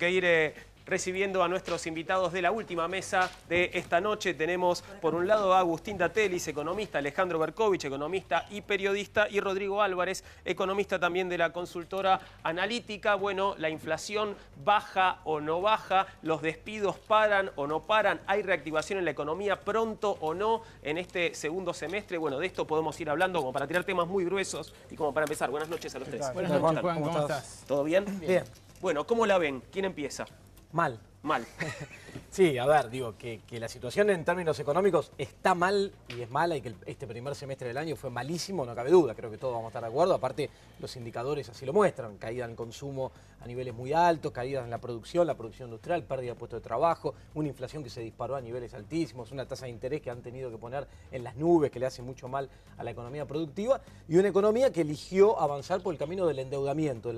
Que ir recibiendo a nuestros invitados de la última mesa de esta noche. Tenemos por un lado a Agustín Datelis, economista, Alejandro Berkovich, economista y periodista, y Rodrigo Álvarez, economista también de la consultora analítica. Bueno, la inflación baja o no baja, los despidos paran o no paran, hay reactivación en la economía pronto o no en este segundo semestre. Bueno, de esto podemos ir hablando como para tirar temas muy gruesos y como para empezar. Buenas noches a los tres. Buenas noches, Juan, ¿cómo estás? ¿Todo bien? Bien. Bueno, ¿cómo la ven? ¿Quién empieza? Mal. Mal. Sí, a ver, digo que la situación en términos económicos está mal y es mala y que este primer semestre del año fue malísimo, no cabe duda, creo que todos vamos a estar de acuerdo. Aparte, los indicadores así lo muestran, caída en el consumo a niveles muy altos, caída en la producción industrial, pérdida de puestos de trabajo, una inflación que se disparó a niveles altísimos, una tasa de interés que han tenido que poner en las nubes, que le hace mucho mal a la economía productiva, y una economía que eligió avanzar por el camino del endeudamiento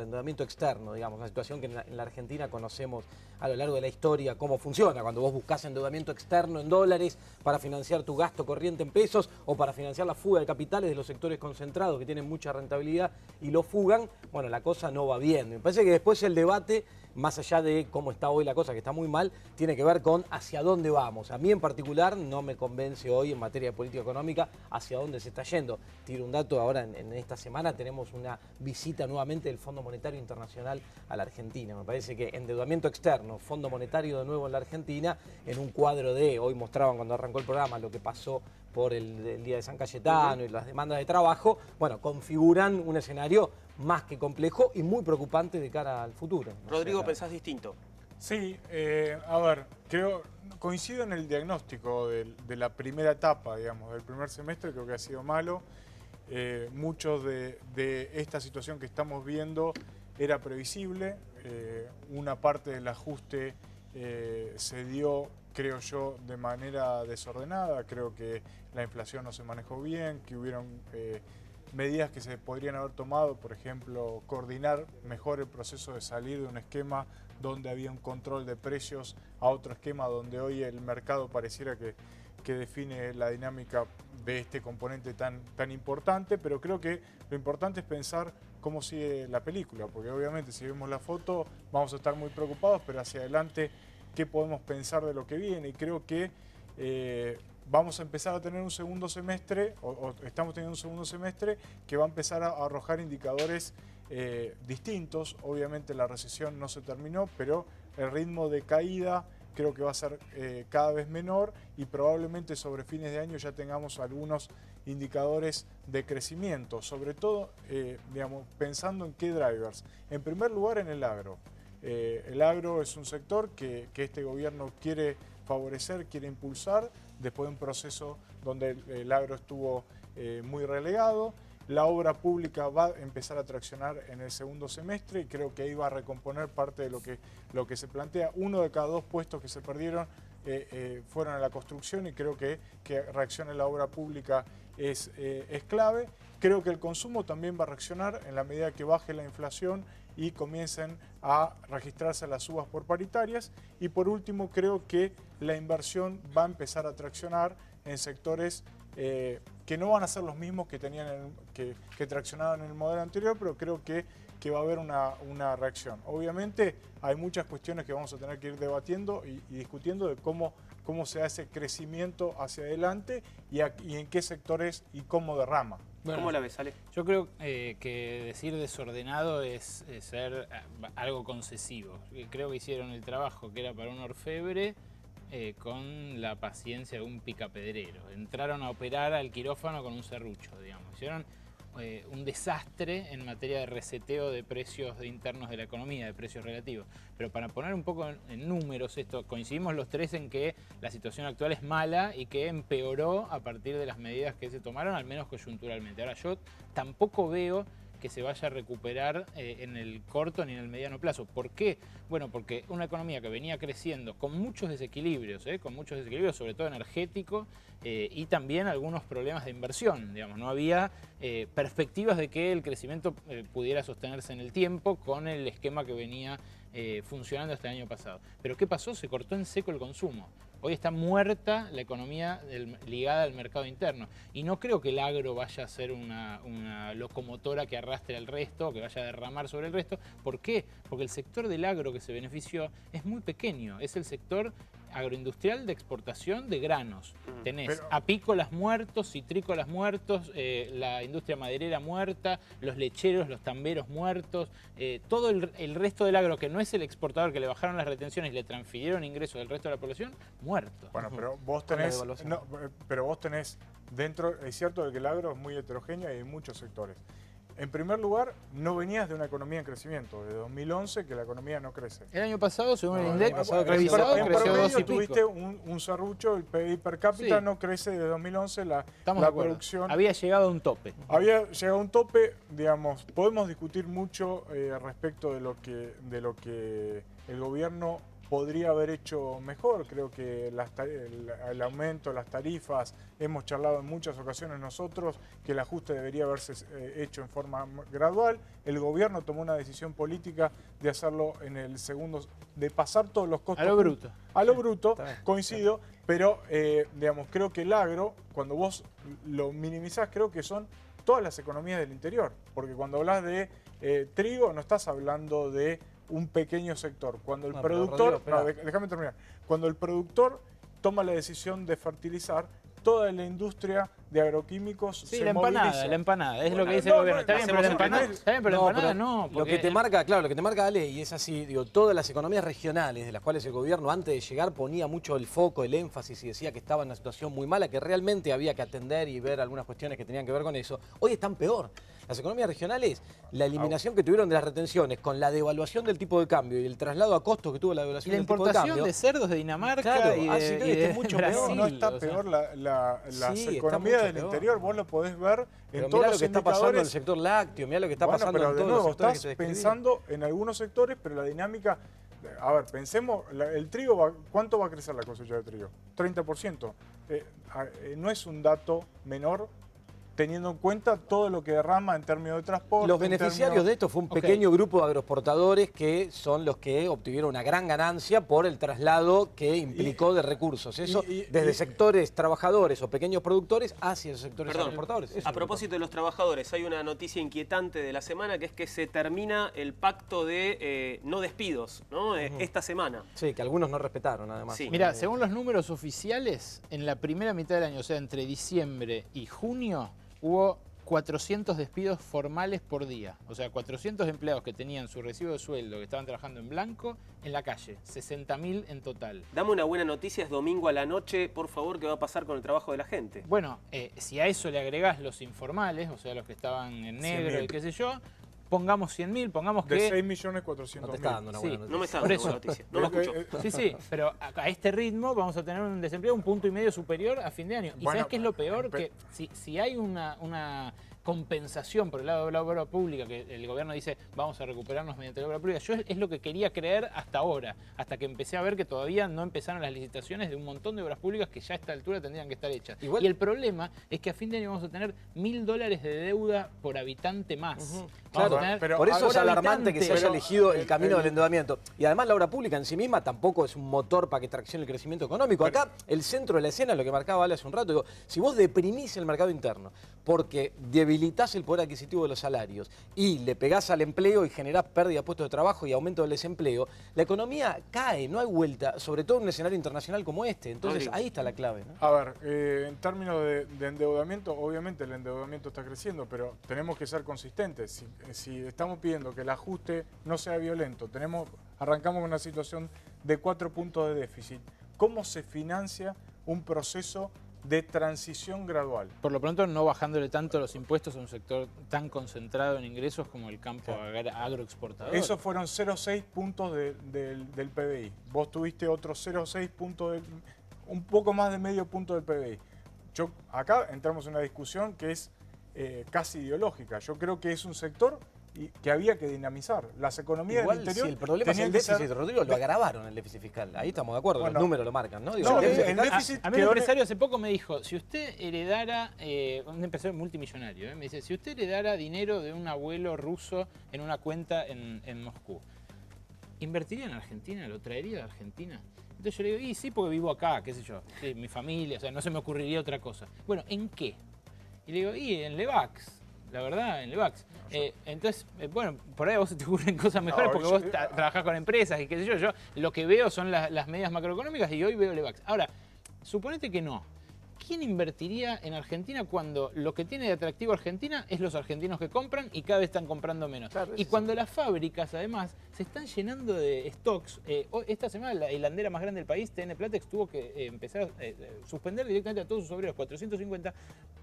externo, digamos, una situación que en la Argentina conocemos a lo largo de la historia cómo funciona. Cuando vos buscás endeudamiento externo en dólares para financiar tu gasto corriente en pesos o para financiar la fuga de capitales de los sectores concentrados que tienen mucha rentabilidad y lo fugan, bueno, la cosa no va bien. Me parece que después el debate, más allá de cómo está hoy la cosa, que está muy mal, tiene que ver con hacia dónde vamos. A mí en particular no me convence hoy en materia de política económica hacia dónde se está yendo. Tiro un dato, ahora en esta semana tenemos una visita nuevamente del Fondo Monetario Internacional a la Argentina. Me parece que endeudamiento externo, Fondo Monetario de nuevo en la Argentina, en un cuadro de, hoy mostraban cuando arrancó el programa lo que pasó por el Día de San Cayetano y las demandas de trabajo, bueno, configuran un escenario más que complejo y muy preocupante de cara al futuro. Rodrigo, ¿pensás distinto? Sí, a ver, coincido en el diagnóstico de la primera etapa, digamos, del primer semestre. Creo que ha sido malo. Mucho de esta situación que estamos viendo era previsible. Una parte del ajuste se dio, creo yo, de manera desordenada. Creo que la inflación no se manejó bien, que hubieron medidas que se podrían haber tomado, por ejemplo, coordinar mejor el proceso de salir de un esquema donde había un control de precios a otro esquema donde hoy el mercado pareciera que define la dinámica de este componente tan importante. Pero creo que lo importante es pensar cómo sigue la película, porque obviamente si vemos la foto vamos a estar muy preocupados, pero hacia adelante, ¿qué podemos pensar de lo que viene? Y creo que vamos a empezar a tener un segundo semestre, o estamos teniendo un segundo semestre que va a empezar a arrojar indicadores distintos. Obviamente la recesión no se terminó, pero el ritmo de caída creo que va a ser cada vez menor y probablemente sobre fines de año ya tengamos algunos indicadores de crecimiento, sobre todo digamos, pensando en qué drivers. En primer lugar, en el agro. El agro es un sector que este gobierno quiere favorecer, quiere impulsar, después de un proceso donde el agro estuvo muy relegado. La obra pública va a empezar a traccionar en el segundo semestre y creo que ahí va a recomponer parte de lo que se plantea. 1 de cada 2 puestos que se perdieron fueron a la construcción y creo que reaccione la obra pública es clave. Creo que el consumo también va a reaccionar en la medida que baje la inflación y comiencen a registrarse las subas por paritarias. Y por último, creo que la inversión va a empezar a traccionar en sectores que no van a ser los mismos que traccionaban en el modelo anterior, pero creo que va a haber una reacción. Obviamente hay muchas cuestiones que vamos a tener que ir debatiendo y discutiendo de cómo se hace crecimiento hacia adelante y en qué sectores y cómo derrama. Bueno, ¿cómo la ves, Ale? Yo creo que decir desordenado es ser algo concesivo. Creo que hicieron el trabajo que era para un orfebre con la paciencia de un picapedrero. Entraron a operar al quirófano con un serrucho, digamos. Hicieron un desastre en materia de reseteo de precios internos de la economía, de precios relativos. Pero para poner un poco en números esto, coincidimos los tres en que la situación actual es mala y que empeoró a partir de las medidas que se tomaron, al menos coyunturalmente. Ahora, yo tampoco veo que se vaya a recuperar en el corto ni en el mediano plazo. ¿Por qué? Bueno, porque una economía que venía creciendo con muchos desequilibrios, sobre todo energético, y también algunos problemas de inversión, digamos, no había perspectivas de que el crecimiento pudiera sostenerse en el tiempo con el esquema que venía funcionando hasta el año pasado. Pero ¿qué pasó? Se cortó en seco el consumo. Hoy está muerta la economía ligada al mercado interno. Y no creo que el agro vaya a ser una locomotora que arrastre al resto, que vaya a derramar sobre el resto. ¿Por qué? Porque el sector del agro que se benefició es muy pequeño. Es el sector agroindustrial de exportación de granos. Tenés apícolas muertos, citrícolas muertos, la industria maderera muerta, los lecheros, los tamberos muertos, todo el resto del agro que no es el exportador, que le bajaron las retenciones y le transfirieron ingresos del resto de la población, muerto. Bueno, pero vos tenés, dentro, es cierto que el agro es muy heterogéneo y hay muchos sectores. En primer lugar, no venías de una economía en crecimiento, de 2011 que la economía no crece. El año pasado, según el INDEC, revisado, creció 2 y pico. Tuviste un serrucho, el PIB per cápita no crece desde 2011, la producción... Había llegado a un tope. Había llegado a un tope, digamos, podemos discutir mucho respecto de lo que el gobierno podría haber hecho mejor. Creo que el aumento, las tarifas, hemos charlado en muchas ocasiones nosotros que el ajuste debería haberse hecho en forma gradual. El gobierno tomó una decisión política de hacerlo en el segundo, de pasar todos los costos. A lo bruto. A lo bruto, coincido, pero digamos, creo que el agro, cuando vos lo minimizás, creo que son todas las economías del interior. Porque cuando hablas de trigo, no estás hablando de un pequeño sector. Cuando el productor, déjame terminar, cuando el productor toma la decisión de fertilizar, toda la industria de agroquímicos se moviliza. La empanada, es lo que dice el gobierno. Está bien, pero la empanada, no. Lo que te marca, claro, lo que te marca Ale, y es así, digo, todas las economías regionales de las cuales el gobierno antes de llegar ponía mucho el foco, el énfasis y decía que estaba en una situación muy mala, que realmente había que atender y ver algunas cuestiones que tenían que ver con eso, hoy están peor. Las economías regionales, la eliminación que tuvieron de las retenciones con la devaluación del tipo de cambio y el traslado a costos que tuvo la devaluación del tipo de cambio. La importación de cerdos de Dinamarca y de mucho Brasil. Peor, no está peor las economías del interior, vos lo podés ver en todos los indicadores. Mirá lo que está pasando en el sector lácteo, mirá lo que está pasando en todos los sectores estás pensando en algunos sectores, pero la dinámica... A ver, pensemos, el trigo, ¿cuánto va a crecer la cosecha de trigo? 30%. No es un dato menor, teniendo en cuenta todo lo que derrama en términos de transporte. Los beneficiarios de esto fue un pequeño grupo de agroexportadores que son los que obtuvieron una gran ganancia por el traslado que implicó de recursos. Eso desde sectores trabajadores o pequeños productores hacia los sectores agroexportadores. A propósito de los trabajadores, hay una noticia inquietante de la semana que es que se termina el pacto de no despidos, ¿no? Esta semana. Sí, que algunos no respetaron además. Sí. Mirá, según los números oficiales, en la primera mitad del año, o sea, entre diciembre y junio, hubo 400 despidos formales por día. O sea, 400 empleados que tenían su recibo de sueldo, que estaban trabajando en blanco, en la calle. 60.000 en total. Dame una buena noticia, es domingo a la noche, por favor, ¿qué va a pasar con el trabajo de la gente? Bueno, si a eso le agregás los informales, o sea, los que estaban en negro y qué sé yo, pongamos 100.000, pongamos que... De 6.400.000. No te está dando una buena noticia. No me está dando una buena noticia, no lo escucho. Sí, pero a este ritmo vamos a tener un desempleo 1,5 puntos superior a fin de año. ¿Y sabes qué es lo peor? Que si hay una compensación por el lado de la obra pública, que el gobierno dice vamos a recuperarnos mediante la obra pública, yo es lo que quería creer hasta ahora, hasta que empecé a ver que todavía no empezaron las licitaciones de un montón de obras públicas que ya a esta altura tendrían que estar hechas. Y el problema es que a fin de año vamos a tener $1.000 de deuda por habitante más. Claro, pero por eso es alarmante que se haya elegido el camino del el endeudamiento. Y además la obra pública en sí misma tampoco es un motor para que traccione el crecimiento económico. Acá el centro de la escena, lo que marcaba Ale hace un rato, digo, si vos deprimís el mercado interno porque debilitas el poder adquisitivo de los salarios y le pegás al empleo y generás pérdida de puestos de trabajo y aumento del desempleo, la economía cae, no hay vuelta, sobre todo en un escenario internacional como este. Entonces ahí está la clave, ¿no? A ver, en términos de endeudamiento, obviamente el endeudamiento está creciendo, pero tenemos que ser consistentes. Si estamos pidiendo que el ajuste no sea violento, arrancamos con una situación de 4 puntos de déficit, ¿cómo se financia un proceso de transición gradual? Por lo pronto, no bajándole tanto los impuestos a un sector tan concentrado en ingresos como el campo agroexportador. Esos fueron 0,6 puntos del PBI. Vos tuviste otros 0,6 puntos, un poco más de medio punto del PBI. Acá entramos en una discusión que es casi ideológica. Yo creo que es un sector que había que dinamizar. Las economías del interior... Si el problema es el déficit, Rodrigo, lo agravaron el déficit fiscal. Ahí estamos de acuerdo, los números lo marcan, ¿no? Digo, a mí un empresario hace poco me dijo, si usted heredara, un empresario multimillonario, me dice, si usted heredara dinero de un abuelo ruso en una cuenta en Moscú, ¿invertiría en Argentina? ¿Lo traería de Argentina? Entonces yo le digo, y sí, porque vivo acá, qué sé yo, sí, mi familia, o sea, no se me ocurriría otra cosa. Bueno, ¿en qué? Y le digo, y en Levax, la verdad, en Levax. Entonces, bueno, por ahí a vos se te ocurren cosas mejores porque vos trabajás con empresas y qué sé yo. Yo lo que veo son las medidas macroeconómicas y hoy veo Levax. Ahora, suponete que no. ¿Quién invertiría en Argentina cuando lo que tiene de atractivo Argentina es los argentinos que compran y cada vez están comprando menos? Claro, y cuando las fábricas, además, se están llenando de stocks. Esta semana la hilandera más grande del país, TN Platex, tuvo que empezar a suspender directamente a todos sus obreros, 450,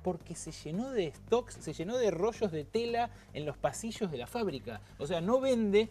porque se llenó de stocks, se llenó de rollos de tela en los pasillos de la fábrica. O sea, no vende,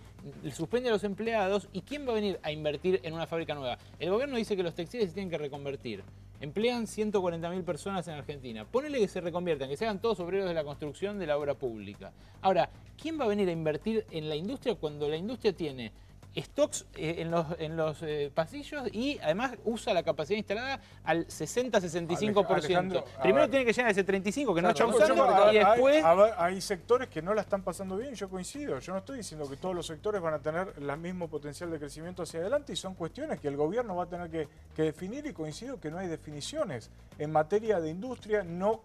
suspende a los empleados. ¿Y quién va a venir a invertir en una fábrica nueva? El gobierno dice que los textiles se tienen que reconvertir. Emplean 140.000 personas en Argentina. Ponele que se reconviertan, que se hagan todos obreros de la construcción de la obra pública. Ahora, ¿quién va a venir a invertir en la industria cuando la industria tiene stocks en los pasillos y además usa la capacidad instalada al 60-65%? Primero tiene que llenar ese 35% que no está usando y después... Hay sectores que no la están pasando bien, yo coincido. Yo no estoy diciendo que todos los sectores van a tener el mismo potencial de crecimiento hacia adelante y son cuestiones que el gobierno va a tener que definir y coincido que no hay definiciones. En materia de industria no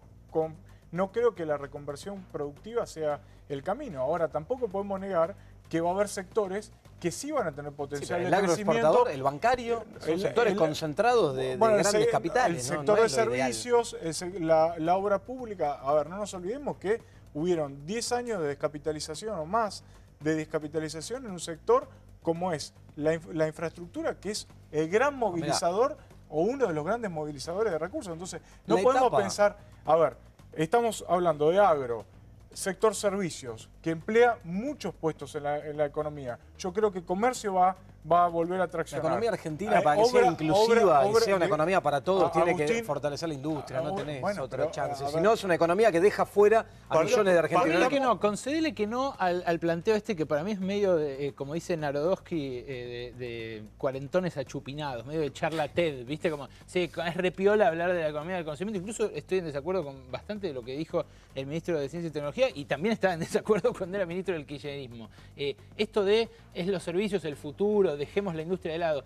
creo que la reconversión productiva sea el camino. Ahora, tampoco podemos negar que va a haber sectores que sí van a tener potencial de crecimiento. El agroexportador, el bancario, son sectores concentrados de grandes capitales. El sector de servicios, la obra pública. A ver, no nos olvidemos que hubieron 10 años de descapitalización o más de descapitalización en un sector como es la infraestructura, que es el gran movilizador o uno de los grandes movilizadores de recursos. Entonces, no podemos pensar, a ver, estamos hablando de agro, sector servicios, que emplea muchos puestos en la economía. Yo creo que comercio va a volver a traccionar. La economía argentina, para que sea inclusiva y sea una economía para todos, tiene que fortalecer la industria, no tenés otra chance. Si no, es una economía que deja fuera a millones de argentinos. Concedele que no al planteo este que para mí es medio, como dice Narodowski, de cuarentones achupinados, medio de charla TED, ¿viste? Como, sí, es repiola hablar de la economía del conocimiento. Incluso estoy en desacuerdo con bastante de lo que dijo el ministro de Ciencia y Tecnología y también estaba en desacuerdo cuando era ministro del kirchnerismo. Esto de es los servicios el futuro, dejemos la industria de lado,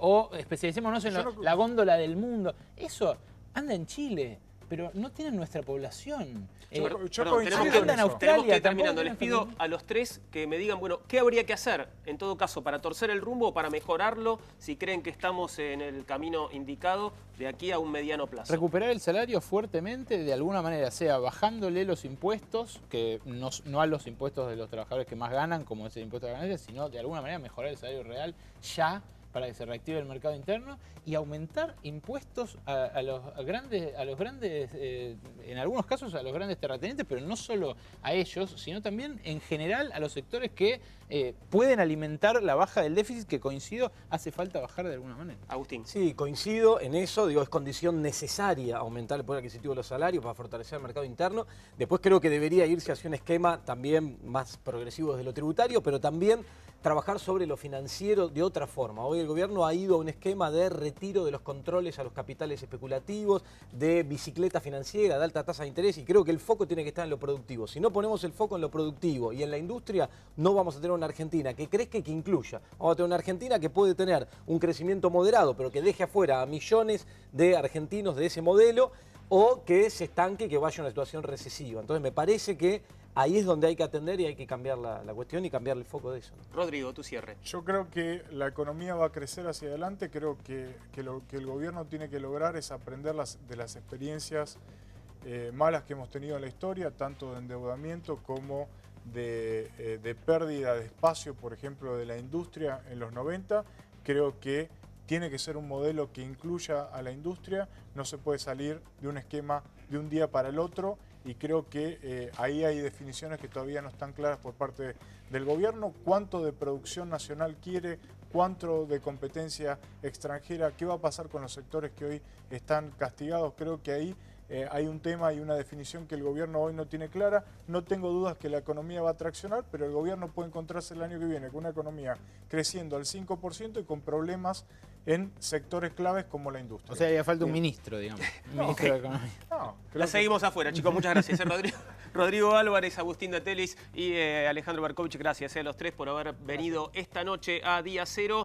o especialicémonos en la góndola del mundo. Eso anda en Chile, pero no tienen nuestra población. Tenemos que ir terminando. Les pido a los tres que me digan, bueno, ¿qué habría que hacer, en todo caso, para torcer el rumbo o para mejorarlo, si creen que estamos en el camino indicado de aquí a un mediano plazo? Recuperar el salario fuertemente, de alguna manera, sea bajándole los impuestos, que no a los impuestos de los trabajadores que más ganan, como es el impuesto de ganancias, sino de alguna manera mejorar el salario real ya, para que se reactive el mercado interno y aumentar impuestos a los grandes, en algunos casos a los grandes terratenientes, pero no solo a ellos, sino también en general a los sectores que pueden alimentar la baja del déficit, que coincido, hace falta bajar de alguna manera. Agustín. Sí, coincido en eso, digo, es condición necesaria aumentar el poder adquisitivo de los salarios para fortalecer el mercado interno. Después creo que debería irse hacia un esquema también más progresivo desde lo tributario, pero también trabajar sobre lo financiero de otra forma. Hoy el gobierno ha ido a un esquema de retiro de los controles a los capitales especulativos, de bicicleta financiera, de alta tasa de interés, y creo que el foco tiene que estar en lo productivo. Si no ponemos el foco en lo productivo y en la industria, no vamos a tener una Argentina que crezca y que incluya. Vamos a tener una Argentina que puede tener un crecimiento moderado, pero que deje afuera a millones de argentinos de ese modelo, o que se estanque y que vaya a una situación recesiva. Entonces me parece que ahí es donde hay que atender y hay que cambiar la cuestión y cambiar el foco de eso. Rodrigo, tu cierre. Yo creo que la economía va a crecer hacia adelante. Creo que lo que el gobierno tiene que lograr es aprender de las experiencias malas que hemos tenido en la historia, tanto de endeudamiento como de pérdida de espacio, por ejemplo, de la industria en los 90. Creo que tiene que ser un modelo que incluya a la industria, no se puede salir de un esquema de un día para el otro, y creo que ahí hay definiciones que todavía no están claras por parte del gobierno. ¿Cuánto de producción nacional quiere? ¿Cuánto de competencia extranjera? ¿Qué va a pasar con los sectores que hoy están castigados? Creo que ahí hay un tema y una definición que el gobierno hoy no tiene clara. No tengo dudas que la economía va a traccionar, pero el gobierno puede encontrarse el año que viene con una economía creciendo al 5% y con problemas en sectores claves como la industria. O sea, haría falta un ministro, digamos. Un ministro de Economía. La seguimos afuera, chicos. Muchas gracias, Rodrigo. Rodrigo Álvarez, Agustín Datelis y Alejandro Berkovich, gracias a los tres por haber venido esta noche a Día Cero.